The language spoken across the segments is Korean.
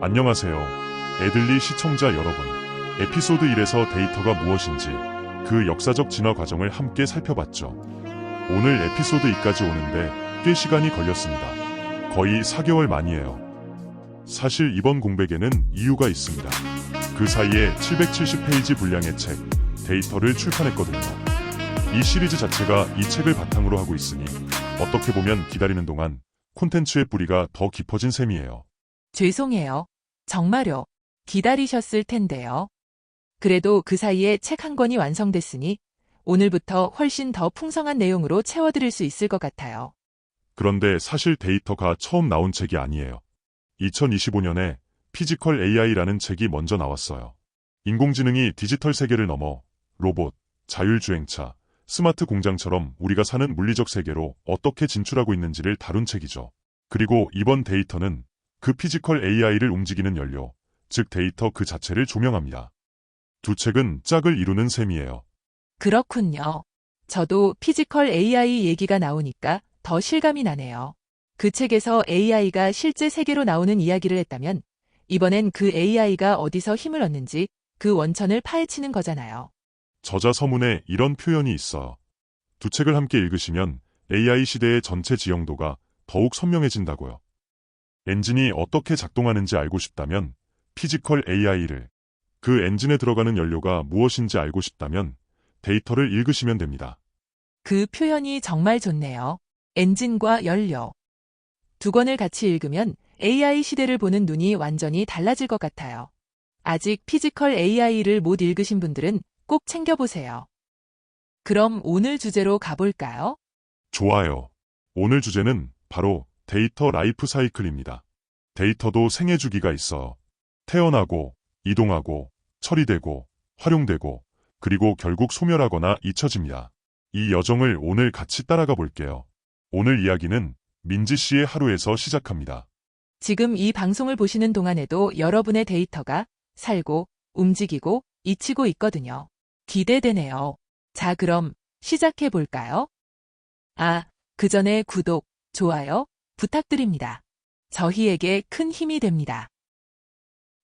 안녕하세요. 애들리 시청자 여러분. 에피소드 1에서 데이터가 무엇인지 그 역사적 진화 과정을 함께 살펴봤죠. 오늘 에피소드 2까지 오는데 꽤 시간이 걸렸습니다. 거의 4개월 만이에요. 사실 이번 공백에는 이유가 있습니다. 그 사이에 770페이지 분량의 책, 데이터를 출판했거든요. 이 시리즈 자체가 이 책을 바탕으로 하고 있으니 어떻게 보면 기다리는 동안 콘텐츠의 뿌리가 더 깊어진 셈이에요. 죄송해요. 정말요. 기다리셨을 텐데요. 그래도 그 사이에 책 한 권이 완성됐으니 오늘부터 훨씬 더 풍성한 내용으로 채워드릴 수 있을 것 같아요. 그런데 사실 데이터가 처음 나온 책이 아니에요. 2025년에 피지컬 AI라는 책이 먼저 나왔어요. 인공지능이 디지털 세계를 넘어 로봇, 자율주행차, 스마트 공장처럼 우리가 사는 물리적 세계로 어떻게 진출하고 있는지를 다룬 책이죠. 그리고 이번 데이터는 그 피지컬 AI를 움직이는 연료, 즉 데이터 그 자체를 조명합니다. 두 책은 짝을 이루는 셈이에요. 그렇군요. 저도 피지컬 AI 얘기가 나오니까 더 실감이 나네요. 그 책에서 AI가 실제 세계로 나오는 이야기를 했다면 이번엔 그 AI가 어디서 힘을 얻는지 그 원천을 파헤치는 거잖아요. 저자 서문에 이런 표현이 있어요. 두 책을 함께 읽으시면 AI 시대의 전체 지형도가 더욱 선명해진다고요. 엔진이 어떻게 작동하는지 알고 싶다면 피지컬 AI를, 그 엔진에 들어가는 연료가 무엇인지 알고 싶다면 데이터를 읽으시면 됩니다. 그 표현이 정말 좋네요. 엔진과 연료. 두 권을 같이 읽으면 AI 시대를 보는 눈이 완전히 달라질 것 같아요. 아직 피지컬 AI를 못 읽으신 분들은 꼭 챙겨보세요. 그럼 오늘 주제로 가볼까요? 좋아요. 오늘 주제는 바로 데이터 라이프 사이클입니다. 데이터도 생애 주기가 있어 태어나고, 이동하고, 처리되고, 활용되고, 그리고 결국 소멸하거나 잊혀집니다. 이 여정을 오늘 같이 따라가 볼게요. 오늘 이야기는 민지 씨의 하루에서 시작합니다. 지금 이 방송을 보시는 동안에도 여러분의 데이터가 살고, 움직이고, 잊히고 있거든요. 기대되네요. 자, 그럼 시작해 볼까요? 그 전에 구독, 좋아요 부탁드립니다. 저희에게 큰 힘이 됩니다.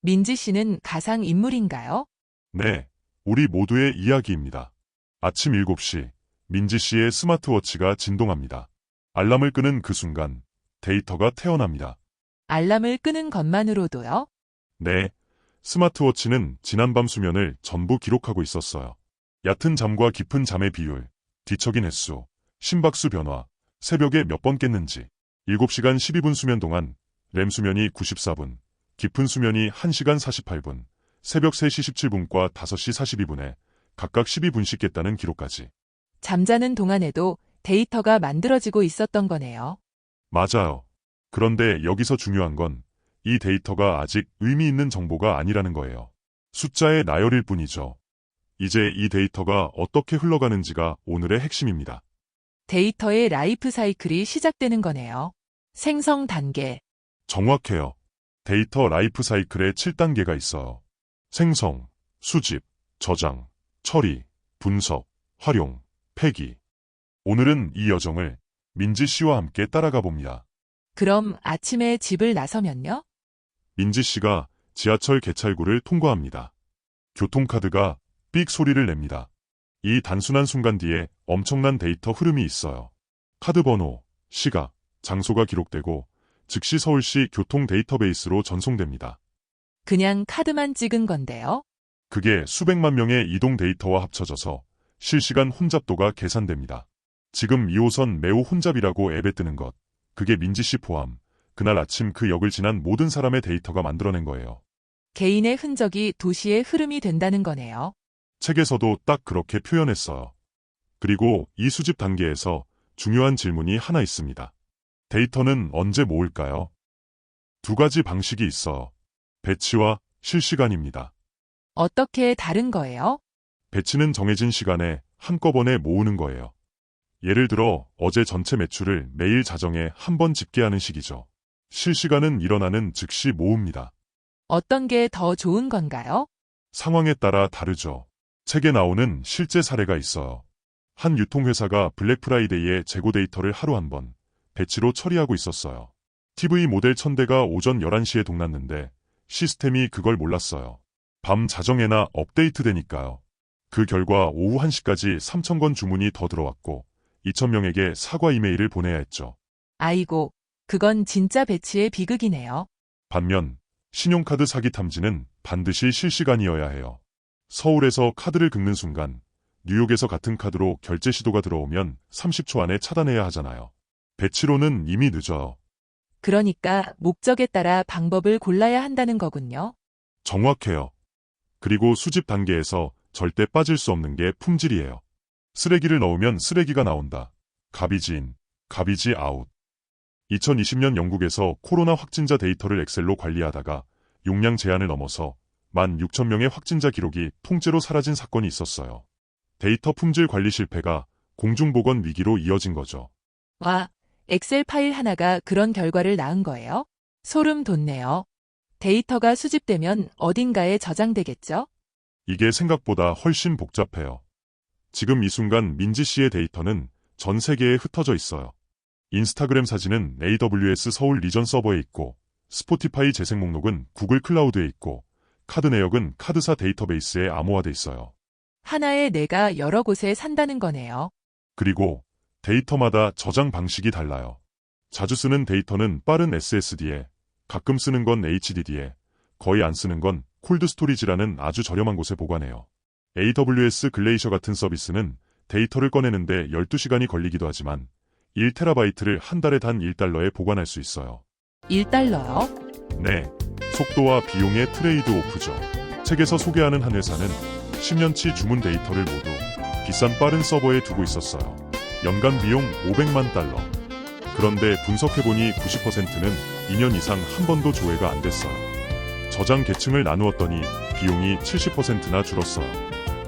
민지 씨는 가상 인물인가요? 네, 우리 모두의 이야기입니다. 아침 7시, 민지 씨의 스마트워치가 진동합니다. 알람을 끄는 그 순간, 데이터가 태어납니다. 알람을 끄는 것만으로도요? 네, 스마트워치는 지난밤 수면을 전부 기록하고 있었어요. 얕은 잠과 깊은 잠의 비율, 뒤척인 횟수, 심박수 변화, 새벽에 몇 번 깼는지, 7시간 12분 수면 동안 렘 수면이 94분, 깊은 수면이 1시간 48분, 새벽 3시 17분과 5시 42분에 각각 12분씩 깼다는 기록까지. 잠자는 동안에도 데이터가 만들어지고 있었던 거네요. 맞아요. 그런데 여기서 중요한 건 이 데이터가 아직 의미 있는 정보가 아니라는 거예요. 숫자의 나열일 뿐이죠. 이제 이 데이터가 어떻게 흘러가는지가 오늘의 핵심입니다. 데이터의 라이프 사이클이 시작되는 거네요. 생성 단계. 정확해요. 데이터 라이프 사이클에 7단계가 있어요. 생성, 수집, 저장, 처리, 분석, 활용, 폐기. 오늘은 이 여정을 민지 씨와 함께 따라가 봅니다. 그럼 아침에 집을 나서면요? 민지 씨가 지하철 개찰구를 통과합니다. 교통카드가 삑 소리를 냅니다. 이 단순한 순간 뒤에 엄청난 데이터 흐름이 있어요. 카드 번호, 시각, 장소가 기록되고 즉시 서울시 교통 데이터베이스로 전송됩니다. 그냥 카드만 찍은 건데요? 그게 수백만 명의 이동 데이터와 합쳐져서 실시간 혼잡도가 계산됩니다. 지금 2호선 매우 혼잡이라고 앱에 뜨는 것, 그게 민지 씨 포함, 그날 아침 그 역을 지난 모든 사람의 데이터가 만들어낸 거예요. 개인의 흔적이 도시의 흐름이 된다는 거네요. 책에서도 딱 그렇게 표현했어요. 그리고 이 수집 단계에서 중요한 질문이 하나 있습니다. 데이터는 언제 모을까요? 두 가지 방식이 있어요. 배치와 실시간입니다. 어떻게 다른 거예요? 배치는 정해진 시간에 한꺼번에 모으는 거예요. 예를 들어 어제 전체 매출을 매일 자정에 한 번 집계하는 식이죠. 실시간은 일어나는 즉시 모읍니다. 어떤 게 더 좋은 건가요? 상황에 따라 다르죠. 책에 나오는 실제 사례가 있어요. 한 유통회사가 블랙프라이데이에 재고 데이터를 하루 한 번 배치로 처리하고 있었어요. TV 모델 1000대가 오전 11시에 동났는데 시스템이 그걸 몰랐어요. 밤 자정에나 업데이트되니까요. 그 결과 오후 1시까지 3,000건 주문이 더 들어왔고 2,000명에게 사과 이메일을 보내야 했죠. 아이고, 그건 진짜 배치의 비극이네요. 반면 신용카드 사기 탐지는 반드시 실시간이어야 해요. 서울에서 카드를 긁는 순간 뉴욕에서 같은 카드로 결제 시도가 들어오면 30초 안에 차단해야 하잖아요. 배치로는 이미 늦어요. 그러니까 목적에 따라 방법을 골라야 한다는 거군요. 정확해요. 그리고 수집 단계에서 절대 빠질 수 없는 게 품질이에요. 쓰레기를 넣으면 쓰레기가 나온다. 가비지 인, 가비지 아웃. 2020년 영국에서 코로나 확진자 데이터를 엑셀로 관리하다가 용량 제한을 넘어서 16,000명의 확진자 기록이 통째로 사라진 사건이 있었어요. 데이터 품질 관리 실패가 공중보건 위기로 이어진 거죠. 와, 엑셀 파일 하나가 그런 결과를 낳은 거예요? 소름 돋네요. 데이터가 수집되면 어딘가에 저장되겠죠? 이게 생각보다 훨씬 복잡해요. 지금 이 순간 민지 씨의 데이터는 전 세계에 흩어져 있어요. 인스타그램 사진은 AWS 서울 리전 서버에 있고, 스포티파이 재생 목록은 구글 클라우드에 있고, 카드 내역은 카드사 데이터베이스에 암호화돼 있어요. 하나의 내가 여러 곳에 산다는 거네요. 그리고 데이터마다 저장 방식이 달라요. 자주 쓰는 데이터는 빠른 SSD에, 가끔 쓰는 건 HDD에, 거의 안 쓰는 건 콜드 스토리지라는 아주 저렴한 곳에 보관해요. AWS 글레이셔 같은 서비스는 데이터를 꺼내는데 12시간이 걸리기도 하지만 1TB를 한 달에 단 $1에 보관할 수 있어요. $1요? 네, 속도와 비용의 트레이드 오프죠. 책에서 소개하는 한 회사는 10년치 주문 데이터를 모두 비싼 빠른 서버에 두고 있었어요. 연간 비용 $500만. 그런데 분석해보니 90%는 2년 이상 한 번도 조회가 안 됐어요. 저장 계층을 나누었더니 비용이 70%나 줄었어요.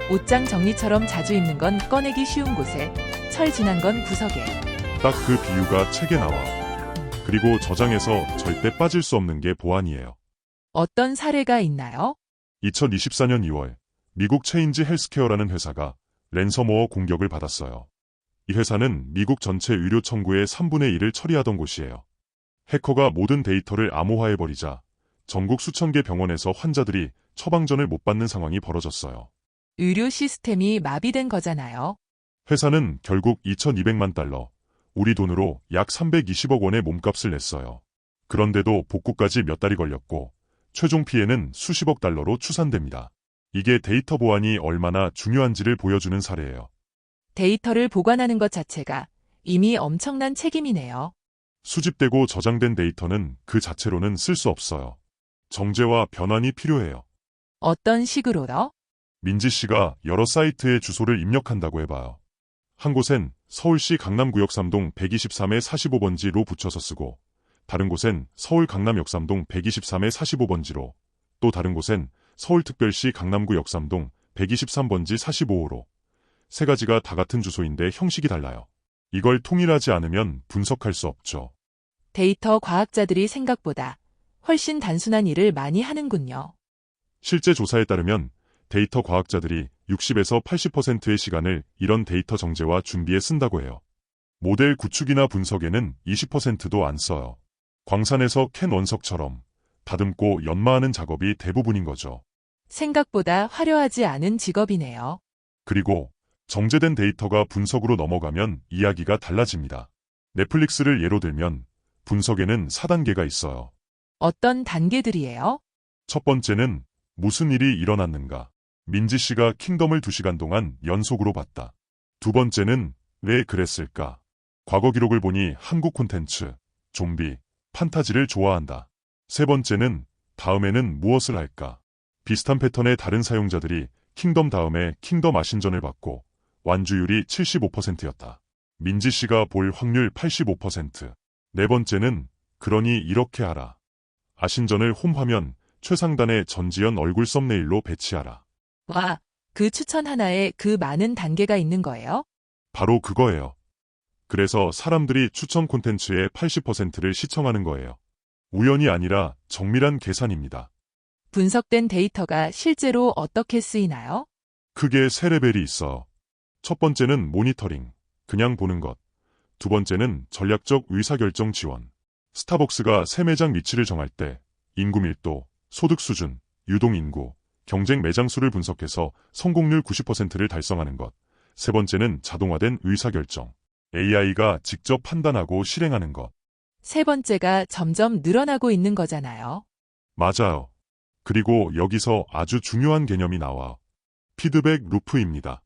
옷장 정리처럼 자주 입는 건 꺼내기 쉬운 곳에, 철 지난 건 구석에. 딱 그 비유가 책에 나와. 그리고 저장에서 절대 빠질 수 없는 게 보안이에요. 어떤 사례가 있나요? 2024년 2월 미국 체인지 헬스케어라는 회사가 랜섬워어 공격을 받았어요. 이 회사는 미국 전체 의료 청구의 3분의 1을 처리하던 곳이에요. 해커가 모든 데이터를 암호화해버리자 전국 수천 개 병원에서 환자들이 처방전을 못 받는 상황이 벌어졌어요. 의료 시스템이 마비된 거잖아요. 회사는 결국 $2,200만, 우리 돈으로 약 320억 원의 몸값을 냈어요. 그런데도 복구까지 몇 달이 걸렸고 최종 피해는 수십억 달러로 추산됩니다. 이게 데이터 보안이 얼마나 중요한지를 보여주는 사례예요. 데이터를 보관하는 것 자체가 이미 엄청난 책임이네요. 수집되고 저장된 데이터는 그 자체로는 쓸 수 없어요. 정제와 변환이 필요해요. 어떤 식으로요? 민지 씨가 여러 사이트에 주소를 입력한다고 해봐요. 한 곳엔 서울시 강남구역 3동 123의 45번지로 붙여서 쓰고, 다른 곳엔 서울 강남역 3동 123의 45번지로, 또 다른 곳엔 서울특별시 강남구역 3동 123번지 45호로. 세 가지가 다 같은 주소인데 형식이 달라요. 이걸 통일하지 않으면 분석할 수 없죠. 데이터 과학자들이 생각보다 훨씬 단순한 일을 많이 하는군요. 실제 조사에 따르면 데이터 과학자들이 60에서 80%의 시간을 이런 데이터 정제와 준비에 쓴다고 해요. 모델 구축이나 분석에는 20%도 안 써요. 광산에서 캔 원석처럼 다듬고 연마하는 작업이 대부분인 거죠. 생각보다 화려하지 않은 직업이네요. 그리고 정제된 데이터가 분석으로 넘어가면 이야기가 달라집니다. 넷플릭스를 예로 들면 분석에는 4단계가 있어요. 어떤 단계들이에요? 첫 번째는 무슨 일이 일어났는가. 민지 씨가 킹덤을 2시간 동안 연속으로 봤다. 두 번째는 왜 그랬을까. 과거 기록을 보니 한국 콘텐츠, 좀비, 판타지를 좋아한다. 세 번째는 다음에는 무엇을 할까. 비슷한 패턴의 다른 사용자들이 킹덤 다음에 킹덤 아신전을 받고 완주율이 75%였다. 민지 씨가 볼 확률 85%. 네 번째는 그러니 이렇게 하라. 아신전을 홈 화면 최상단에 전지현 얼굴 썸네일로 배치하라. 와, 그 추천 하나에 그 많은 단계가 있는 거예요? 바로 그거예요. 그래서 사람들이 추천 콘텐츠의 80%를 시청하는 거예요. 우연이 아니라 정밀한 계산입니다. 분석된 데이터가 실제로 어떻게 쓰이나요? 크게 세 레벨이 있어. 첫 번째는 모니터링, 그냥 보는 것. 두 번째는 전략적 의사결정 지원. 스타벅스가 새 매장 위치를 정할 때 인구 밀도, 소득 수준, 유동 인구, 경쟁 매장 수를 분석해서 성공률 90%를 달성하는 것. 세 번째는 자동화된 의사결정. AI가 직접 판단하고 실행하는 것. 세 번째가 점점 늘어나고 있는 거잖아요. 맞아요. 그리고 여기서 아주 중요한 개념이 나와. 피드백 루프입니다.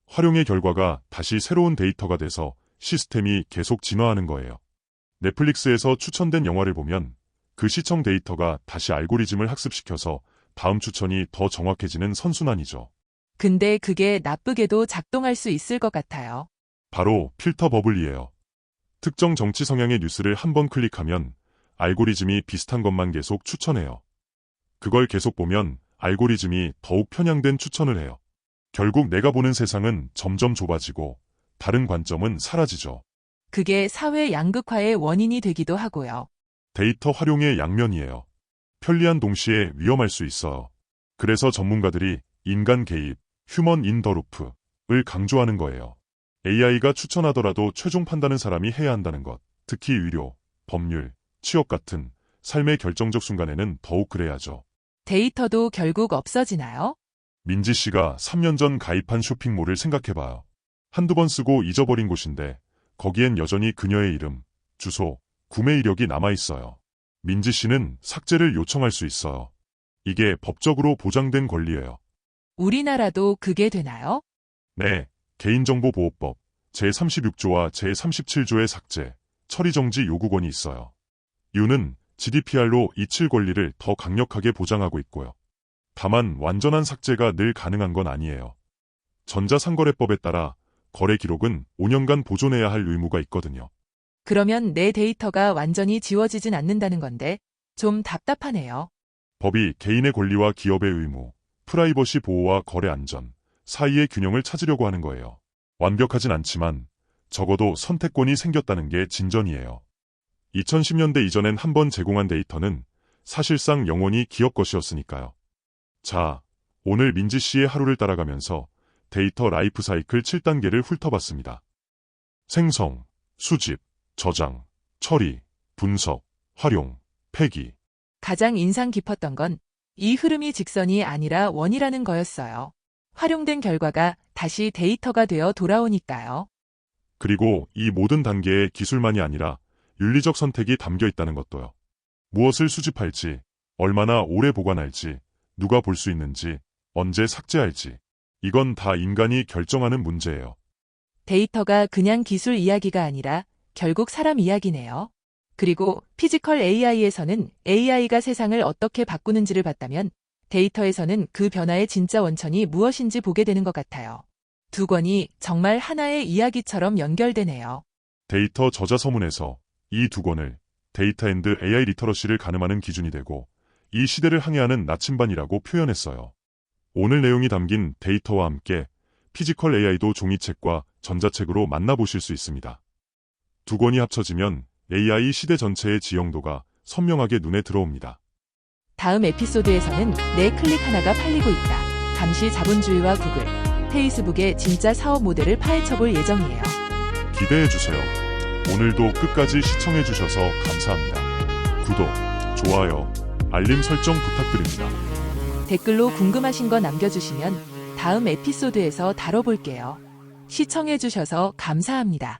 활용의 결과가 다시 새로운 데이터가 돼서 시스템이 계속 진화하는 거예요. 넷플릭스에서 추천된 영화를 보면 그 시청 데이터가 다시 알고리즘을 학습시켜서 다음 추천이 더 정확해지는 선순환이죠. 근데 그게 나쁘게도 작동할 수 있을 것 같아요. 바로 필터 버블이에요. 특정 정치 성향의 뉴스를 한 번 클릭하면 알고리즘이 비슷한 것만 계속 추천해요. 그걸 계속 보면 알고리즘이 더욱 편향된 추천을 해요. 결국 내가 보는 세상은 점점 좁아지고 다른 관점은 사라지죠. 그게 사회 양극화의 원인이 되기도 하고요. 데이터 활용의 양면이에요. 편리한 동시에 위험할 수 있어요. 그래서 전문가들이 인간 개입, 휴먼 인 더 루프를 강조하는 거예요. AI가 추천하더라도 최종 판단은 사람이 해야 한다는 것. 특히 의료, 법률, 취업 같은 삶의 결정적 순간에는 더욱 그래야죠. 데이터도 결국 없어지나요? 민지 씨가 3년 전 가입한 쇼핑몰을 생각해봐요. 한두 번 쓰고 잊어버린 곳인데 거기엔 여전히 그녀의 이름, 주소, 구매 이력이 남아있어요. 민지 씨는 삭제를 요청할 수 있어요. 이게 법적으로 보장된 권리예요. 우리나라도 그게 되나요? 네, 개인정보보호법 제36조와 제37조의 삭제, 처리정지 요구권이 있어요. 이유는 GDPR로 이칠 권리를 더 강력하게 보장하고 있고요. 다만 완전한 삭제가 늘 가능한 건 아니에요. 전자상거래법에 따라 거래 기록은 5년간 보존해야 할 의무가 있거든요. 그러면 내 데이터가 완전히 지워지진 않는다는 건데 좀 답답하네요. 법이 개인의 권리와 기업의 의무, 프라이버시 보호와 거래 안전 사이의 균형을 찾으려고 하는 거예요. 완벽하진 않지만 적어도 선택권이 생겼다는 게 진전이에요. 2010년대 이전엔 한 번 제공한 데이터는 사실상 영원히 기업 것이었으니까요. 자, 오늘 민지 씨의 하루를 따라가면서 데이터 라이프 사이클 7단계를 훑어봤습니다. 생성, 수집, 저장, 처리, 분석, 활용, 폐기. 가장 인상 깊었던 건 이 흐름이 직선이 아니라 원이라는 거였어요. 활용된 결과가 다시 데이터가 되어 돌아오니까요. 그리고 이 모든 단계에 기술만이 아니라 윤리적 선택이 담겨 있다는 것도요. 무엇을 수집할지, 얼마나 오래 보관할지, 누가 볼 수 있는지, 언제 삭제할지. 이건 다 인간이 결정하는 문제예요. 데이터가 그냥 기술 이야기가 아니라 결국 사람 이야기네요. 그리고 피지컬 AI에서는 AI가 세상을 어떻게 바꾸는지를 봤다면 데이터에서는 그 변화의 진짜 원천이 무엇인지 보게 되는 것 같아요. 두 권이 정말 하나의 이야기처럼 연결되네요. 데이터 저자 서문에서 이 두 권을 데이터 앤드 AI 리터러시를 가늠하는 기준이 되고 이 시대를 항해하는 나침반이라고 표현했어요. 오늘 내용이 담긴 데이터와 함께 피지컬 AI도 종이책과 전자책으로 만나보실 수 있습니다. 두 권이 합쳐지면 AI 시대 전체의 지형도가 선명하게 눈에 들어옵니다. 다음 에피소드에서는 내 클릭 하나가 팔리고 있다. 감시 자본주의와 구글, 페이스북의 진짜 사업 모델을 파헤쳐볼 예정이에요. 기대해주세요. 오늘도 끝까지 시청해주셔서 감사합니다. 구독, 좋아요, 알림 설정 부탁드립니다. 댓글로 궁금하신 거 남겨주시면 다음 에피소드에서 다뤄볼게요. 시청해주셔서 감사합니다.